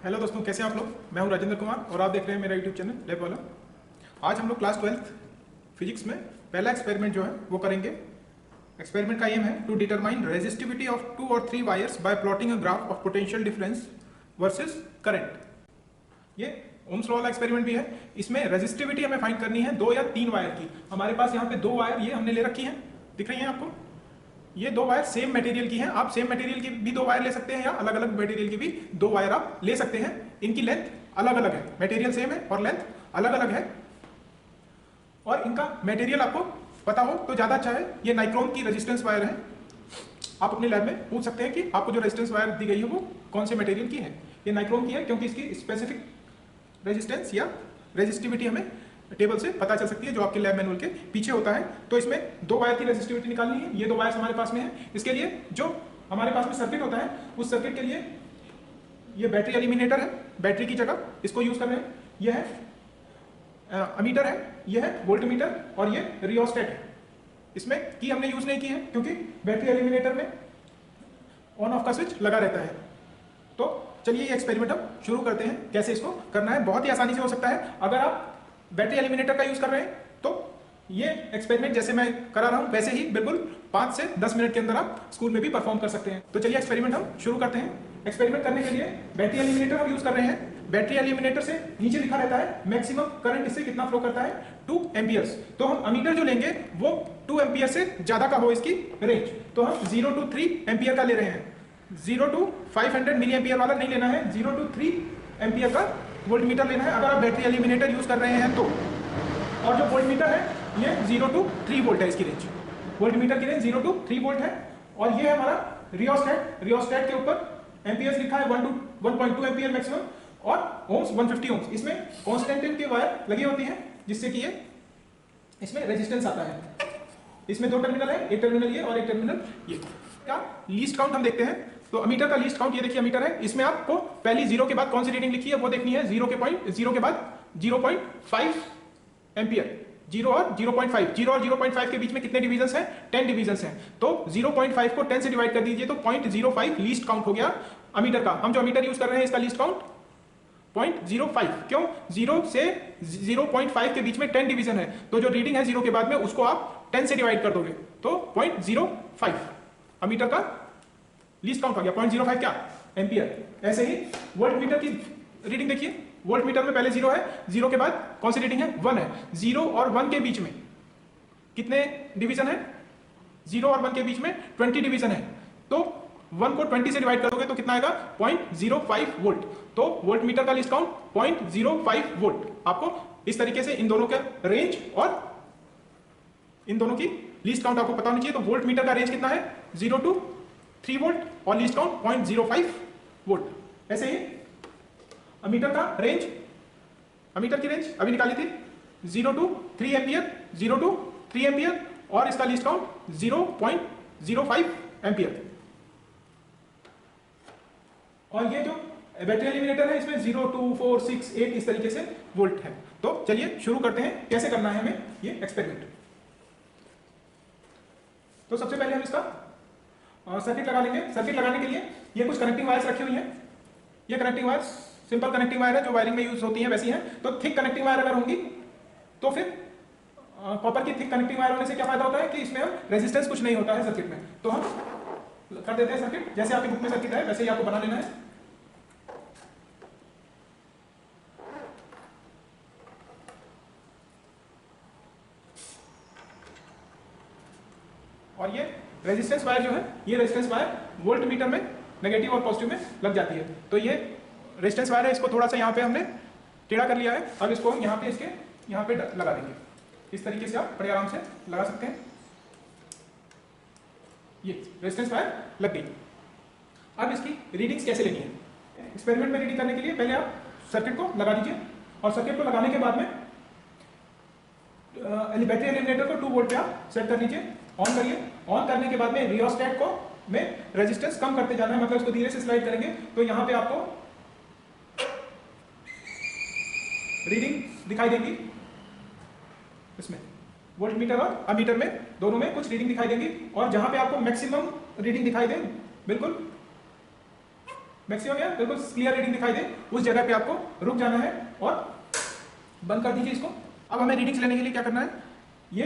Hello दोस्तों, कैसे हैं आप लोग। मैं हूं राजेंद्र कुमार और आप देख रहे हैं मेरा यूट्यूब चैनल लैब वाला। आज हम लोग क्लास 12th फिजिक्स में पहला एक्सपेरिमेंट जो है वो करेंगे। एक्सपेरिमेंट का एम है टू डिटरमाइन रेजिस्टिविटी ऑफ 2 और 3 wires bye plotting a graph of potential difference versus current. ये ओम्स लॉ वाला एक्सपेरिमेंट भी है। इसमें रेजिस्टिविटी हमें फाइंड करनी है 2 या 3 वायर की। हमारे पास यहाँ पे 2 वायर ये हमने ले रखी है, दिख रही है आपको। ये 2 वायर सेम मटेरियल की हैं। आप सेम मटेरियल की भी 2 वायर ले सकते हैं या अलग अलग मटेरियल की भी 2 वायर आप ले सकते हैं। इनकी लेंथ अलग अलग है, मटेरियल सेम है और लेंथ अलग अलग है। और इनका मटेरियल आपको पता हो तो ज़्यादा अच्छा है। ये नाइक्रोम की रेजिस्टेंस वायर है। आप अपने लैब में पूछ सकते हैं कि आपको जो रेजिस्टेंस वायर दी गई है वो कौन से मटेरियल की है। ये नाइक्रोम की है क्योंकि इसकी स्पेसिफिक रेजिस्टेंस या रेजिस्टिविटी हमें टेबल से पता चल सकती है जो आपके लैब मैनुअल के पीछे होता है। तो इसमें 2 वायर की रेजिस्टिविटी निकालनी है। ये 2 वायर्स हमारे पास में है। इसके लिए जो हमारे पास में सर्किट होता है उस सर्किट के लिए ये बैटरी एलिमिनेटर है, बैटरी की जगह इसको यूज कर रहे हैं। ये है अमीटर है, ये है वोल्टमीटर और ये रियोस्टेट है। इसमें की हमने यूज नहीं की है क्योंकि बैटरी एलिमिनेटर में ऑन ऑफ का स्विच लगा रहता है। तो चलिए ये एक्सपेरिमेंट हम शुरू करते हैं। कैसे इसको करना है बहुत ही आसानी से हो सकता है। अगर आप बैटरी एलिमिनेटर का यूज कर रहे हैं तो ये एक्सपेरिमेंट जैसे मैं करा रहा हूं वैसे ही बिल्कुल 5 से 10 मिनट के अंदर आप स्कूल में भी परफॉर्म कर सकते हैं। तो चलिए एक्सपेरिमेंट हम शुरू करते हैं। एक्सपेरिमेंट करने के लिए बैटरी एलिमिनेटर हम यूज कर रहे हैं। बैटरी एलिमिनेटर से नीचे लिखा रहता है मैक्सिमम करंट इससे कितना फ्लो करता है 2 एम्पियर्स। तो हम अमीटर जो लेंगे वो 2 एम्पियर से ज्यादा का हो इसकी रेंज। तो हम 0 to 3 एम्पियर का ले रहे हैं। 0 to 500 मिली एम्पियर वाला नहीं लेना है, 0 to 3 एम्पियर का वोल्टमीटर लेना है अगर आप बैटरी एलिमिनेटर यूज कर रहे हैं तो। और जो वोल्टमीटर है ये 0 to 3 वोल्ट है इसकी रेंज। वोल्टमीटर की रेंज 0 to 3 वोल्ट है। और ये है हमारा रियोस्टेट। रियोस्टेट के ऊपर एम्पियर्स लिखा है 1 to 1.2 एम्पियर मैक्सिमम और ओम्स 150 ओम्स। इसमें कांस्टेंट की वायर लगी होती है जिससे कि ये इसमें रेजिस्टेंस आता है। इसमें 2 टर्मिनल है, एक टर्मिनल ये और एक टर्मिनल ये। क्या लीस्ट काउंट हम देखते हैं तो अमीटर का लीस्ट काउंट ये देखिए अमीटर है। इसमें आपको पहली 0 के बाद कौन सी रीडिंग लिखी है वो देखनी है। 0 के बाद 0.5 एम्पियर। 0 और 0.5, 0 और 0.5 के बीच में कितने डिवीजन्स हैं 10 डिवीजन्स हैं। तो 0.5 को 10 से डिवाइड कर दीजिए तो 0.05 लीस्ट काउंट हो गया अमीटर का। हम जो अमीटर यूज कर रहे हैं इसका लीस्ट काउंट 0.05। क्यों 0 से 0.5 के बीच में 10 डिवीजन है तो जो रीडिंग है 0 के बाद में उसको आप 10 से डिवाइड कर दोगे तो 0.05 अमीटर का लीस्ट काउंट हो गया। 0.05 क्या एम्पियर। ऐसे ही वोल्ट मीटर की रीडिंग देखिए। वोल्ट मीटर में पहले 0 है, 0 के बाद कौन सी रीडिंग है 1 है। 0 और 1 के बीच में कितने डिवीजन है 0 और 1 के बीच में 20 डिवीजन है। तो 1 को 20 से डिवाइड करोगे तो कितना आएगा 0.05 वोल्ट। तो वोल्ट मीटर का लीस्ट काउंट 0.05 वोल्ट। आपको इस तरीके से इन दोनों का रेंज और इन दोनों की लीस्ट काउंट आपको पता होनी चाहिए। तो वोल्ट मीटर का रेंज कितना है 0 to 3 वोल्ट और लीस्ट काउंट 0.05 वोल्ट। ऐसे ही अमीटर का रेंज, अमीटर की रेंज अभी निकाली थी 0 to 3 एम्पियर, 0 to 3 एम्पियर और इसका लीस्ट काउंट 0.05 एम्पियर। और ये जो बैटरी एलिमिनेटर है इसमें 0 2 4 6 8 इस तरीके से वोल्ट है। तो चलिए शुरू करते हैं कैसे करना है हमें ये एक्सपेरिमेंट। तो सबसे पहले हम इसका सर्किट लगा लेंगे। सर्किट लगाने के लिए ये कुछ कनेक्टिंग वायर्स रखी हुई हैं। ये connecting wires simple connecting wire है जो वायरिंग में यूज होती हैं वैसी हैं। तो थिक कनेक्टिंग वायर अगर होंगी तो फिर कॉपर की थिक कनेक्टिंग वायर होने से क्या फायदा होता है कि इसमें हम रेजिस्टेंस कुछ नहीं होता है सर्किट में। तो हम कर देते हैं सर्किट जैसे आपकी बुक में सर्किट है वैसे ही आपको बना लेना है। और ये रेजिस्टेंस वायर जो है ये रेजिस्टेंस वायर वोल्ट मीटर में नेगेटिव और पॉजिटिव में लग जाती है। तो ये रेजिस्टेंस वायर है, इसको थोड़ा सा यहाँ पे हमने टेढ़ा कर लिया है। अब इसको हम यहाँ पे इसके यहाँ पे लगा देंगे। इस तरीके से आप बड़े आराम से लगा सकते हैं। ये रेजिस्टेंस वायर लग गई। अब इसकी रीडिंग्स कैसे लेनी है एक्सपेरिमेंट में रीडिंग करने के लिए पहले आप सर्किट को लगा दीजिए और सर्किट को लगाने के बाद में बैटरी एलिमिनेटर को 2 वोल्ट पे आप सेट कर लीजिए। ऑन करिए। ऑन करने के बाद में रियोस्टेट को में रेजिस्टेंस कम करते जाना है, मतलब इसको धीरे से स्लाइड करेंगे तो यहाँ पे आपको रीडिंग दिखाई देगी। इसमें वोल्ट मीटर और अमीटर में दोनों में कुछ रीडिंग दिखाई देगी। और जहां पे आपको मैक्सिमम रीडिंग दिखाई दे बिल्कुल मैक्सिमम या बिल्कुल क्लियर रीडिंग दिखाई दे उस जगह पे आपको रुक जाना है और बंद कर दीजिए इसको। अब हमें रीडिंग्स लेने के लिए क्या करना है, ये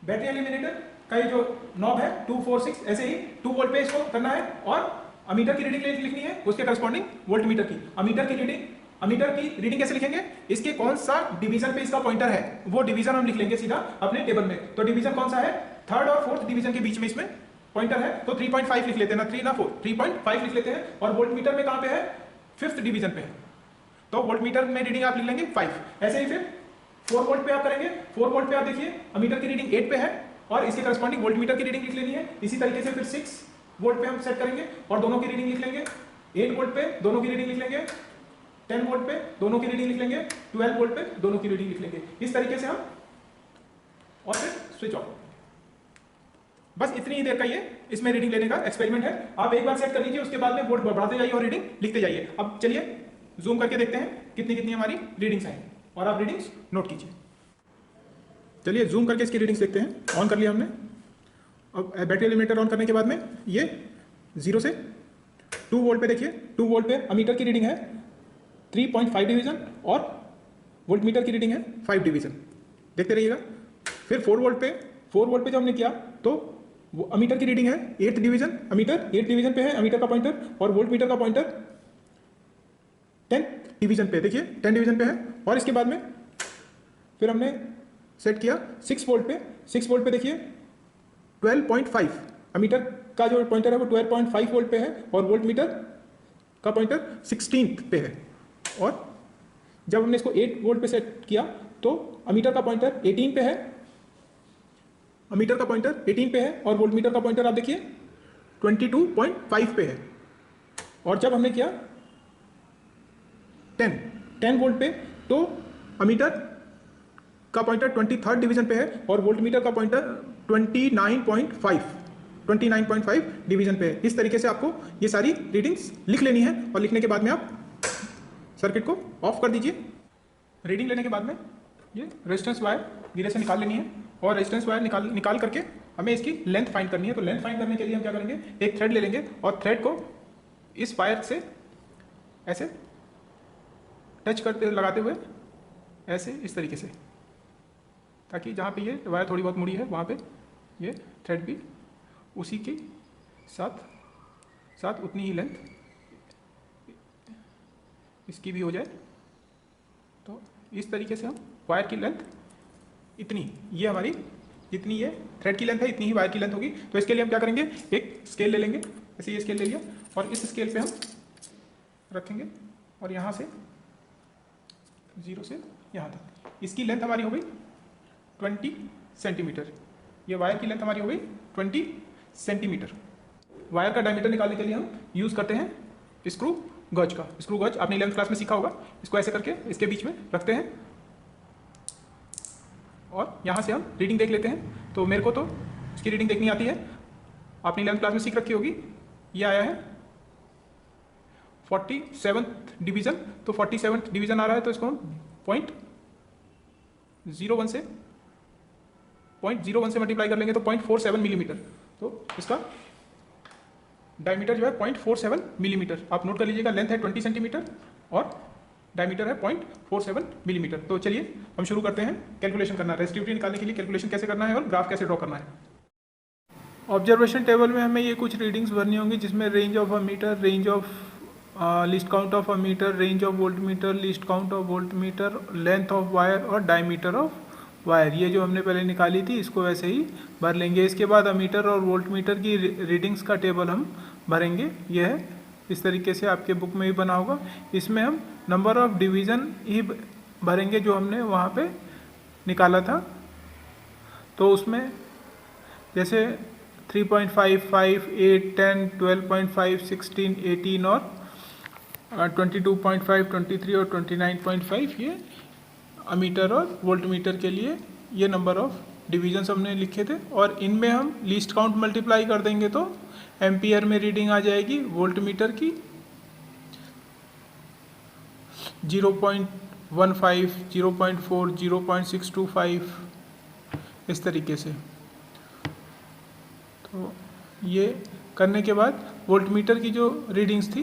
बैटरी एलिमिनेटर का ये जो नॉब है 246 ऐसे ही 2 वोल्ट पे इसको करना है और अमीटर की रीडिंग लिखनी है उसके करस्पॉन्डिंग वोल्ट मीटर की। अमीटर की रीडिंग कैसे लिखेंगे, इसके कौन सा डिवीजन पे इसका पॉइंटर है वो डिवीजन हम लिख लेंगे सीधा अपने टेबल में। तो डिवीजन कौन सा है, थर्ड और फोर्थ डिवीजन के बीच में इसमें पॉइंटर है, तो 3.5 लिख लेते हैं, ना 3 ना 4, 3.5 लिख लेते हैं। और वोल्ट मीटर में कहां पे है, फिफ्थ डिवीजन पे है, तो वोल्ट मीटर में रीडिंग आप लिख लेंगे 5। ऐसे ही फिर 4 वोल्ट पे आप करेंगे, 4 वोल्ट पे आप देखिए अमीटर की रीडिंग 8 पे है और इसके करस्पॉन्डिंग वोल्ट मीटर की रीडिंग लिख लेनी है। इसी तरीके से फिर 6 वोल्ट पे हम सेट करेंगे और दोनों की रीडिंग लिख लेंगे। 8 वोल्ट पे दोनों की रीडिंग लिख लेंगे, 10 वोल्ट पे दोनों की रीडिंग लिख लेंगे, 12 वोल्ट पे दोनों की रीडिंग लिख लेंगे। इस तरीके से हम, और फिर स्विच ऑफ। बस इतनी ही देर का ये इसमें रीडिंग लेने का एक्सपेरिमेंट है। आप एक बार सेट कर लीजिए, उसके बाद में वोल्ट बढ़ाते जाइए और रीडिंग लिखते जाइए। अब चलिए जूम करके देखते हैं कितनी कितनी हमारी रीडिंग्स हैं और आप रीडिंग्स नोट कीजिए। चलिए जूम करके इसकी रीडिंग्स देखते हैं। ऑन कर लिया हमने। अब बैटरी एलिमिनेटर ऑन करने के बाद में ये 0 से 2 वोल्ट पे देखिए, 2 वोल्ट पे अमीटर की रीडिंग है 3.5 डिवीजन और वोल्ट मीटर की रीडिंग है 5 डिवीजन। देखते रहिएगा। फिर 4 वोल्ट पे जो हमने किया तो वो अमीटर की रीडिंग है 8th division, ammeter 8th division पे है अमीटर का पॉइंटर, और वोल्ट मीटर का पॉइंटर 10th डिवीजन पे, देखिए 10 डिवीजन पे है। और इसके बाद में फिर हमने सेट किया 6 वोल्ट पे, 6 वोल्ट पे देखिए 12.5 अमीटर का जो पॉइंटर है वो 12.5 वोल्ट पे है और वोल्ट मीटर का पॉइंटर 16th पे है। और जब हमने इसको 8 वोल्ट पे सेट किया तो अमीटर का पॉइंटर 18 पे है, अमीटर का पॉइंटर 18 पे है और वोल्ट मीटर का पॉइंटर आप देखिए 22.5 पे है। और जब हमने किया 10 वोल्ट पे तो अमीटर का पॉइंटर 23rd डिवीजन पे है और वोल्ट मीटर का पॉइंटर 29.5 डिवीजन पे है। इस तरीके से आपको ये सारी रीडिंग्स लिख लेनी है और लिखने के बाद में आप सर्किट को ऑफ कर दीजिए। रीडिंग लेने के बाद में ये रेजिस्टेंस वायर धीरे से निकाल लेनी है और रेजिस्टेंस वायर निकाल करके हमें इसकी लेंथ फाइंड करनी है। तो लेंथ फाइंड करने के लिए हम क्या करेंगे, एक थ्रेड ले लेंगे और थ्रेड को इस वायर से ऐसे टच करते लगाते हुए ऐसे इस तरीके से, ताकि जहाँ पे ये वायर थोड़ी बहुत मुड़ी है वहाँ पे ये थ्रेड भी उसी के साथ उतनी ही लेंथ इसकी भी हो जाए। तो इस तरीके से हम वायर की लेंथ इतनी, ये हमारी जितनी ये थ्रेड की लेंथ है इतनी ही वायर की लेंथ होगी। तो इसके लिए हम क्या करेंगे, एक स्केल ले लेंगे, ऐसे ये स्केल ले लिया और इस स्केल पे हम रखेंगे और यहाँ से 0 से यहाँ तक इसकी लेंथ हमारी हो गई 20 सेंटीमीटर। ये वायर की लेंथ हमारी हो गई 20 सेंटीमीटर। वायर का डायमीटर निकालने के लिए हम यूज़ करते हैं स्क्रू गज का। स्क्रू गज आपने 11th क्लास में सीखा होगा। इसको ऐसे करके इसके बीच में रखते हैं और यहाँ से हम रीडिंग देख लेते हैं। तो मेरे को तो इसकी रीडिंग देखनी आती है, आपने 11th क्लास में सीख रखी होगी। ये आया है 47th डिवीज़न, तो 47th डिवीज़न आ रहा है तो इसको हम 0.01 से मल्टीप्लाई कर लेंगे तो 0.47 मिलीमीटर। तो इसका डायमीटर जो है 0.47 मिलीमीटर। आप नोट कर लीजिएगा, लेंथ है 20 सेंटीमीटर और डायमीटर है 0.47 मिलीमीटर। तो चलिए हम शुरू करते हैं कैलकुलेशन करना। रेजिस्टिविटी निकालने के लिए कैलकुलेशन कैसे करना है और ग्राफ कैसे ड्रॉ करना है। ऑब्जर्वेशन टेबल में हमें ये कुछ रीडिंग्स भरनी होंगी, जिसमें range of ammeter, range of list count of ammeter, range of volt meter, list count of volt meter, length of wire और डायमीटर ऑफ वायर। ये जो हमने पहले निकाली थी इसको वैसे ही भर लेंगे। इसके बाद अमीटर और वोल्ट मीटर की रीडिंग्स का टेबल हम भरेंगे। यह है, इस तरीके से आपके बुक में भी बना होगा। इसमें हम नंबर ऑफ डिवीज़न ही भरेंगे जो हमने वहाँ पे निकाला था। तो उसमें जैसे 3.5, 5, 8, 10, 12.5, 16, 18 और 22.5, 23 और 29.5 ये अमीटर और वोल्ट मीटर के लिए ये नंबर ऑफ डिवीजन्स हमने लिखे थे। और इनमें हम लीस्ट काउंट मल्टीप्लाई कर देंगे तो एम्पियर में रीडिंग आ जाएगी वोल्ट मीटर की 0.15, 0.4, 0.625 इस तरीके से। तो ये करने के बाद वोल्ट मीटर की जो रीडिंग्स थी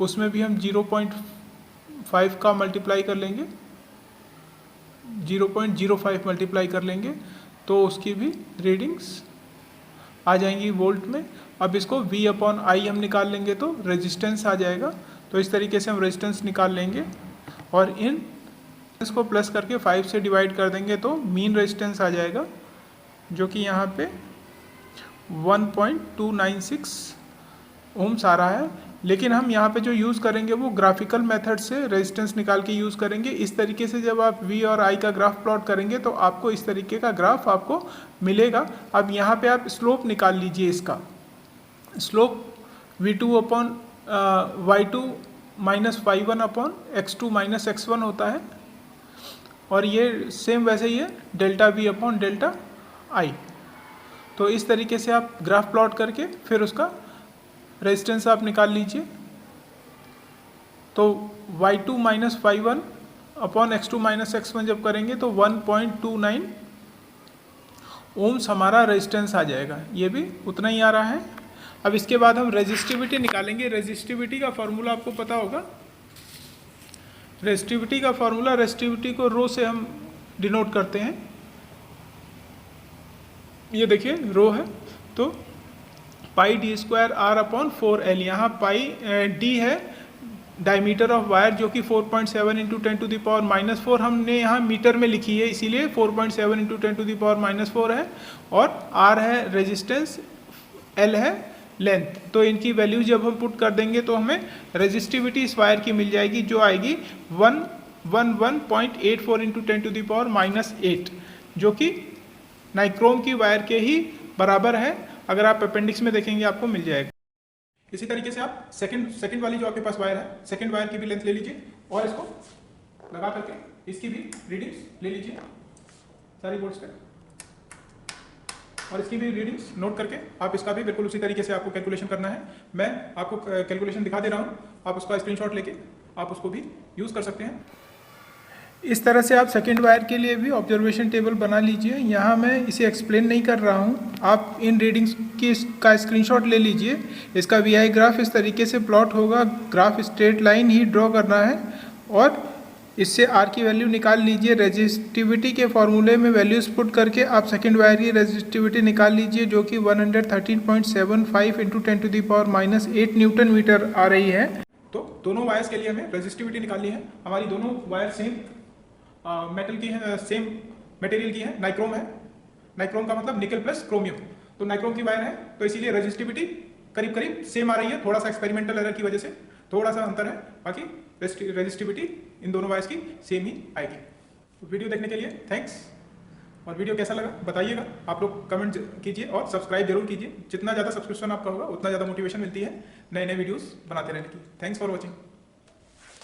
उसमें भी हम 0.5 का मल्टीप्लाई कर लेंगे, 0.05 मल्टीप्लाई कर लेंगे तो उसकी भी रीडिंग्स आ जाएंगी वोल्ट में। अब इसको V/I हम निकाल लेंगे तो रेजिस्टेंस आ जाएगा। तो इस तरीके से हम रेजिस्टेंस निकाल लेंगे और इन इसको प्लस करके 5 से डिवाइड कर देंगे तो मीन रेजिस्टेंस आ जाएगा, जो कि यहाँ पे 1.296 ओम्स आ रहा है। लेकिन हम यहाँ पे जो यूज़ करेंगे वो ग्राफिकल मेथड से रेजिस्टेंस निकाल के यूज़ करेंगे। इस तरीके से जब आप V और I का ग्राफ प्लॉट करेंगे तो आपको इस तरीके का ग्राफ आपको मिलेगा। अब यहाँ पे आप स्लोप निकाल लीजिए। इसका slope V2/Y2 minus Y1 upon X2 minus X1 होता है, और ये सेम वैसे ही है delta V upon delta I। तो इस तरीके से आप ग्राफ प्लॉट करके फिर उसका रेजिस्टेंस आप निकाल लीजिए। तो Y2 minus Y1 upon X2 minus X1 जब करेंगे तो 1.29 ओम्स हमारा रेजिस्टेंस आ जाएगा। ये भी उतना ही आ रहा है। अब इसके बाद हम रेजिस्टिविटी निकालेंगे। रेजिस्टिविटी का फॉर्मूला आपको पता होगा। रेजिस्टिविटी का फॉर्मूला, रेजिस्टिविटी को रो से हम डिनोट करते हैं। ये देखिए रो है तो पाई d² R अपॉन 4L। यहाँ पाई d है डायमीटर ऑफ वायर, जो कि 4.7 इंटू 10⁻⁻⁴ हमने यहाँ मीटर में लिखी है, इसीलिए 4.7 इंटू 10⁻⁻⁴ है। और R है रेजिस्टेंस, L है लेंथ। तो इनकी वैल्यू जब हम पुट कर देंगे तो हमें रेजिस्टिविटी इस वायर की मिल जाएगी, जो आएगी 111.84 इंटू 10⁻⁻8, जो कि नाइक्रोम की वायर के ही बराबर है। अगर आप अपेंडिक्स में देखेंगे आपको मिल जाएगा। इसी तरीके से आप सेकंड वाली जो आपके पास वायर है, सेकंड वायर की भी लेंथ ले लीजिए और इसको लगा करके इसकी भी रीडिंग्स ले लीजिए सारी बोर्ड्स पे, और इसकी भी रीडिंग्स नोट करके आप इसका भी बिल्कुल उसी तरीके से आपको कैलकुलेशन करना है। मैं आपको कैलकुलेशन दिखा दे रहा हूँ, आप उसका स्क्रीनशॉट लेके आप उसको भी यूज़ कर सकते हैं। इस तरह से आप सेकेंड वायर के लिए भी ऑब्जर्वेशन टेबल बना लीजिए। यहाँ मैं इसे एक्सप्लेन नहीं कर रहा हूँ, आप इन रीडिंग्स का स्क्रीनशॉट ले लीजिए। इसका VI ग्राफ इस तरीके से प्लॉट होगा। ग्राफ स्ट्रेट लाइन ही ड्रॉ करना है और इससे R की वैल्यू निकाल लीजिए। रेजिस्टिविटी के फॉर्मूले में वैल्यूज पुट करके आप सेकेंड वायर की रेजिस्टिविटी निकाल लीजिए, जो कि 113.75 इंटू 10⁻⁻8 न्यूटन मीटर आ रही है। तो दोनों वायर्स के लिए हमें रेजिस्टिविटी निकालनी है। हमारी दोनों वायर सेम मेटल की है, सेम मटेरियल की है, नाइक्रोम है। नाइक्रोम का मतलब निकल प्लस क्रोमियम। तो नाइक्रोम की वायर है तो इसीलिए रेजिस्टिविटी करीब करीब सेम आ रही है। थोड़ा सा एक्सपेरिमेंटल एरर की वजह से थोड़ा सा अंतर है, बाकी रेजिस्टिविटी इन दोनों वायर्स की सेम ही आएगी। तो वीडियो देखने के लिए थैंक्स, और वीडियो कैसा लगा बताइएगा। आप लोग कमेंट कीजिए और सब्सक्राइब जरूर कीजिए। जितना ज़्यादा सब्सक्रिप्शन आपका होगा उतना ज़्यादा मोटिवेशन मिलती है नए नए वीडियोस बनाते रहने की। Thanks for watching.